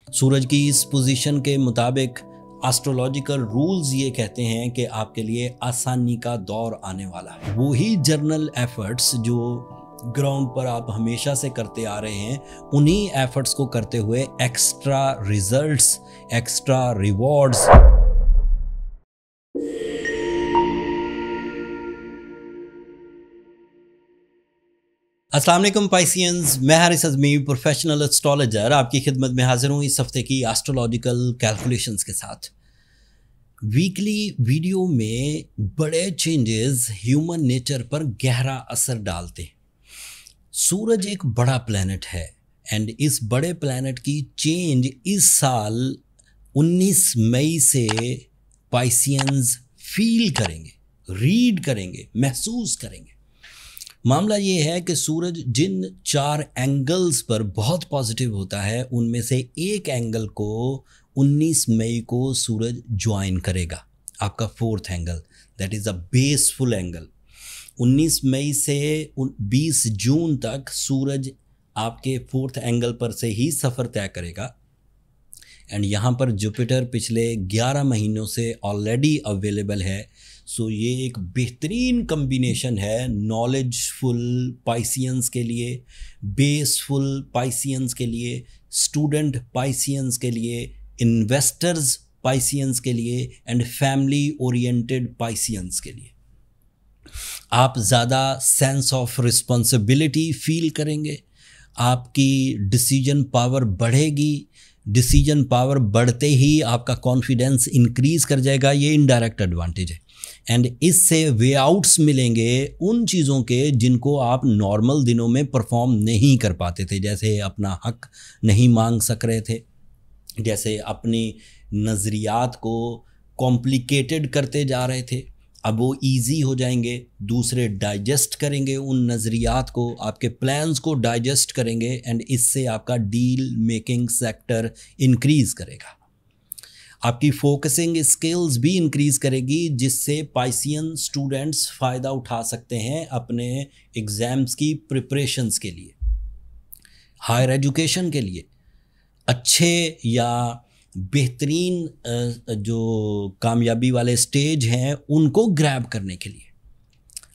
सूरज की इस पोजीशन के मुताबिक एस्ट्रोलॉजिकल रूल्स ये कहते हैं कि आपके लिए आसानी का दौर आने वाला है। वही जर्नल एफर्ट्स जो ग्राउंड पर आप हमेशा से करते आ रहे हैं, उन्हीं एफर्ट्स को करते हुए एक्स्ट्रा रिजल्ट्स, एक्स्ट्रा रिवॉर्ड्स। अस्सलाम वालेकुम पाइसियंस, मैं हारिस अज़मी प्रोफेशनल एस्ट्रोलॉजर आपकी खिदमत में हाजिर हूँ इस हफ्ते की एस्ट्रोलॉजिकल कैलकुलेशंस के साथ। वीकली वीडियो में बड़े चेंजेस ह्यूमन नेचर पर गहरा असर डालते हैं। सूरज एक बड़ा प्लैनेट है एंड इस बड़े प्लैनेट की चेंज इस साल 19 मई से पाइसियंस फील करेंगे, रीड करेंगे, महसूस करेंगे। मामला ये है कि सूरज जिन 4 एंगल्स पर बहुत पॉजिटिव होता है, उनमें से एक एंगल को 19 मई को सूरज ज्वाइन करेगा, आपका 4th angle, that is a blissful angle. 19 मई से 20 जून तक सूरज आपके 4th एंगल पर से ही सफ़र तय करेगा। एंड यहाँ पर जुपिटर पिछले 11 महीनों से ऑलरेडी अवेलेबल है। सो ये एक बेहतरीन कम्बिनेशन है नॉलेजफुल पाइसियंस के लिए, बेसफुल पाइसियंस के लिए, स्टूडेंट पाइसियंस के लिए, इन्वेस्टर्स पाइसियंस के लिए एंड फैमिली ओरिएंटेड पाइसियंस के लिए। आप ज़्यादा सेंस ऑफ रिस्पॉन्सिबिलिटी फील करेंगे, आपकी डिसीजन पावर बढ़ेगी। डिसीजन पावर बढ़ते ही आपका कॉन्फिडेंस इंक्रीज कर जाएगा, ये इनडायरेक्ट एडवांटेज है। एंड इससे वे आउट्स मिलेंगे उन चीज़ों के जिनको आप नॉर्मल दिनों में परफॉर्म नहीं कर पाते थे, जैसे अपना हक नहीं मांग सक रहे थे, जैसे अपनी नज़रियात को कॉम्प्लिकेटेड करते जा रहे थे, अब वो इजी हो जाएंगे। दूसरे डाइजेस्ट करेंगे उन नज़रियात को, आपके प्लान्स को डाइजेस्ट करेंगे एंड इससे आपका डील मेकिंग सेक्टर इंक्रीज़ करेगा। आपकी फोकसिंग स्किल्स भी इंक्रीज़ करेगी, जिससे पाइसियन स्टूडेंट्स फ़ायदा उठा सकते हैं अपने एग्ज़ाम्स की प्रिपरेशंस के लिए, हायर एजुकेशन के लिए, अच्छे या बेहतरीन जो कामयाबी वाले स्टेज हैं उनको ग्रैब करने के लिए।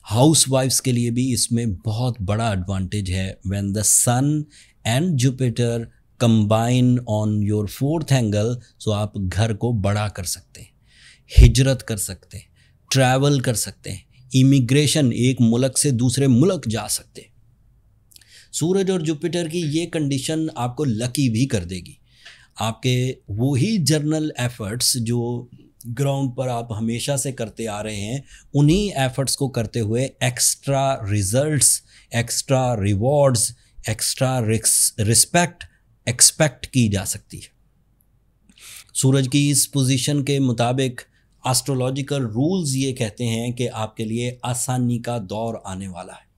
हाउस वाइफ्स के लिए भी इसमें बहुत बड़ा एडवांटेज है। When the sun and Jupiter combine on your 4th angle, so आप घर को बड़ा कर सकते हैं, हिजरत कर सकते हैं, ट्रैवल कर सकते हैं, इमिग्रेशन, एक मुल्क से दूसरे मुल्क जा सकते हैं। सूरज और जुपिटर की ये कंडीशन आपको लकी भी कर देगी। आपके वही जर्नल एफर्ट्स जो ग्राउंड पर आप हमेशा से करते आ रहे हैं, उन्हीं एफर्ट्स को करते हुए extra results, extra rewards, extra respect expect की जा सकती है। सूरज की इस पोजीशन के मुताबिक एस्ट्रोलॉजिकल रूल्स ये कहते हैं कि आपके लिए आसानी का दौर आने वाला है।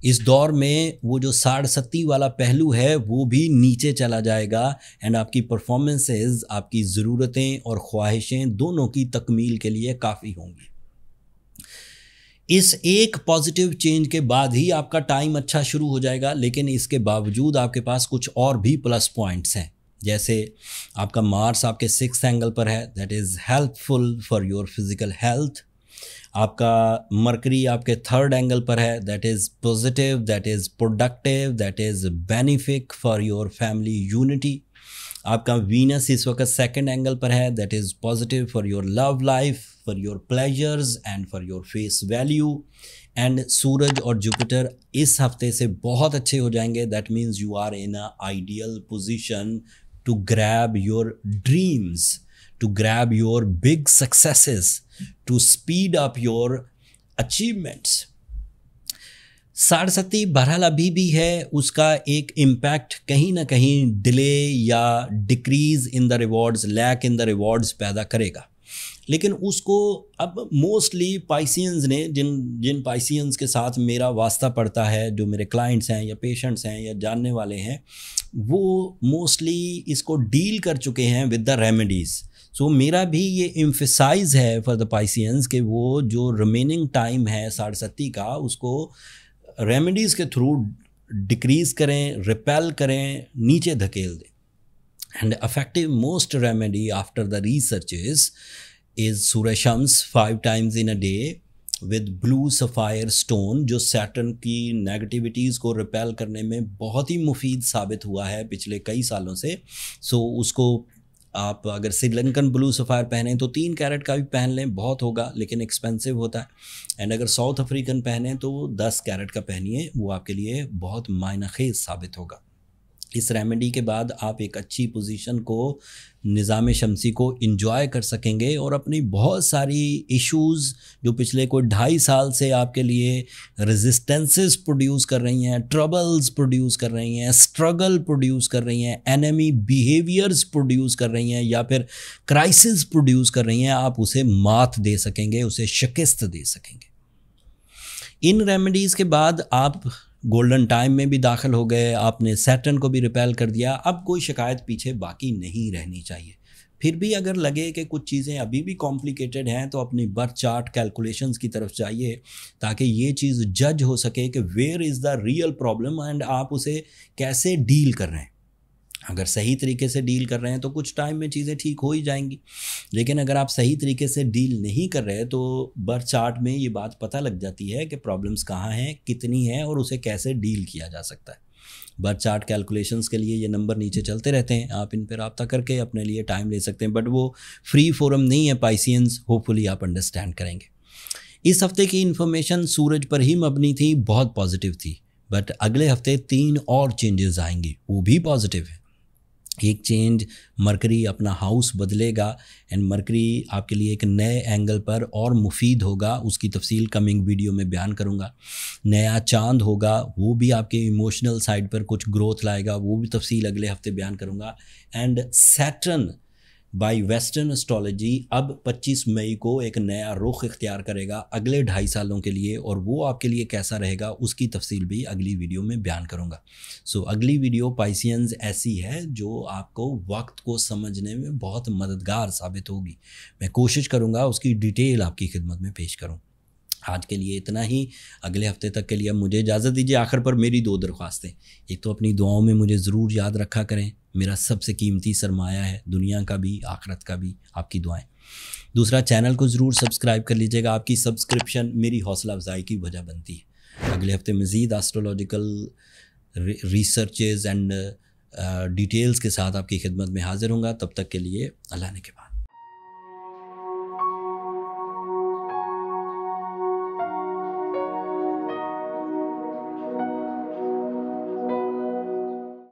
इस दौर में वो जो 60 वाला पहलू है वो भी नीचे चला जाएगा एंड आपकी परफॉर्मेंसेस, आपकी ज़रूरतें और ख्वाहिशें दोनों की तकमील के लिए काफ़ी होंगी। इस एक पॉजिटिव चेंज के बाद ही आपका टाइम अच्छा शुरू हो जाएगा, लेकिन इसके बावजूद आपके पास कुछ और भी प्लस पॉइंट्स हैं। जैसे आपका मार्स आपके 6th एंगल पर है, that is helpful for your physical health. आपका मरकरी आपके 3rd एंगल पर है, that is positive, that is productive, that is benefic for your family unity. आपका वीनस इस वक्त 2nd एंगल पर है, that is positive for your love life, for your pleasures and for your face value. And सूरज और Jupiter इस हफ्ते से बहुत अच्छे हो जाएंगे, that means you are in a ideal position to grab your dreams, to grab your big successes, to speed up your achievements। 60 बहरहाल अभी भी है, उसका एक इम्पैक्ट कहीं ना कहीं डिले या decrease in the rewards, lack in the rewards पैदा करेगा। लेकिन उसको अब मोस्टली पाइसियंस ने, जिन पाइसियंस के साथ मेरा वास्ता पड़ता है, जो मेरे क्लाइंट्स हैं या पेशेंट्स हैं या जानने वाले हैं, वो मोस्टली इसको डील कर चुके हैं विद द रेमेडीज़। सो मेरा भी ये एम्फसाइज़ है फॉर द पाइसियंस कि वो जो रिमेनिंग टाइम है 60 का, उसको रेमेडीज़ के थ्रू डिक्रीज़ करें, रिपेल करें, नीचे धकेल दें। And effective most remedy after the research is Surah Shams 5 times in a day with blue sapphire stone, जो सैटर्न की नेगेटिविटीज़ को रिपेल करने में बहुत ही मुफीद साबित हुआ है पिछले कई सालों से। सो उसको आप अगर श्रीलंकन ब्लू सफ़ायर पहने तो 3 कैरेट का भी पहन लें, बहुत होगा लेकिन एक्सपेंसिव होता है। एंड अगर साउथ अफ्रीकन पहने तो 10 कैरेट का पहनिए, वो आपके लिए बहुत मायनाखेज साबित होगा। इस रेमेडी के बाद आप एक अच्छी पोजीशन को, निज़ाम शमसी को इंजॉय कर सकेंगे और अपनी बहुत सारी इश्यूज़ जो पिछले कोई 2.5 साल से आपके लिए रेजिस्टेंसेस प्रोड्यूस कर रही हैं, ट्रबल्स प्रोड्यूस कर रही हैं, स्ट्रगल प्रोड्यूस कर रही हैं, एनिमी बिहेवियर्स प्रोड्यूस कर रही हैं या फिर क्राइसिस प्रोड्यूस कर रही हैं, आप उसे मात दे सकेंगे, उसे शिकस्त दे सकेंगे। इन रेमेडीज़ के बाद आप गोल्डन टाइम में भी दाखिल हो गए, आपने सैटर्न को भी रिपेल कर दिया, अब कोई शिकायत पीछे बाकी नहीं रहनी चाहिए। फिर भी अगर लगे कि कुछ चीज़ें अभी भी कॉम्प्लिकेटेड हैं तो अपनी बर्थ चार्ट कैलकुलेशंस की तरफ जाइए ताकि ये चीज़ जज हो सके कि where is the real problem and आप उसे कैसे डील कर रहे हैं। अगर सही तरीके से डील कर रहे हैं तो कुछ टाइम में चीज़ें ठीक हो ही जाएंगी, लेकिन अगर आप सही तरीके से डील नहीं कर रहे तो बर्थ चार्ट में ये बात पता लग जाती है कि प्रॉब्लम्स कहाँ हैं, कितनी हैं और उसे कैसे डील किया जा सकता है। बर्थ चार्ट कैलकुलेशंस के लिए ये नंबर नीचे चलते रहते हैं, आप इन पर रब्ता करके अपने लिए टाइम ले सकते हैं, बट वो फ्री फोरम नहीं है पाइसियंस, होपफुली आप अंडरस्टैंड करेंगे। इस हफ्ते की इन्फॉर्मेशन सूरज पर ही मबनी थी, बहुत पॉजिटिव थी, बट अगले हफ्ते 3 और चेंजेस आएंगी, वो भी पॉजिटिव है। एक चेंज, मरकरी अपना हाउस बदलेगा एंड मरकरी आपके लिए एक नए एंगल पर और मुफीद होगा, उसकी तफसील कमिंग वीडियो में बयान करूँगा। नया चांद होगा, वो भी आपके इमोशनल साइड पर कुछ ग्रोथ लाएगा, वो भी तफसील अगले हफ्ते बयान करूँगा। And Saturn bye western astrology अब 25 मई को एक नया रुख इख्तियार करेगा अगले 2.5 सालों के लिए, और वो आपके लिए कैसा रहेगा उसकी तफसील भी अगली वीडियो में बयान करूँगा। सो अगली वीडियो पाइसियंस ऐसी है जो आपको वक्त को समझने में बहुत मददगार साबित होगी। मैं कोशिश करूँगा उसकी डिटेल आपकी खिदमत में पेश करूँ। आज के लिए इतना ही, अगले हफ्ते तक के लिए मुझे इजाज़त दीजिए। आखिर पर मेरी 2 दरख्वास्तें, एक तो अपनी दुआओं में मुझे ज़रूर याद रखा करें, मेरा सबसे कीमती सरमाया है, दुनिया का भी आखिरत का भी आपकी दुआएं। दूसरा, चैनल को ज़रूर सब्सक्राइब कर लीजिएगा, आपकी सब्सक्रिप्शन मेरी हौसला अफजाई की वजह बनती है। अगले हफ्ते मज़ीद एस्ट्रोलॉजिकल रिसर्चेज़ एंड डिटेल्स के साथ आपकी खिदमत में हाजिर होऊंगा। तब तक के लिए अल्लाह ने के बाद।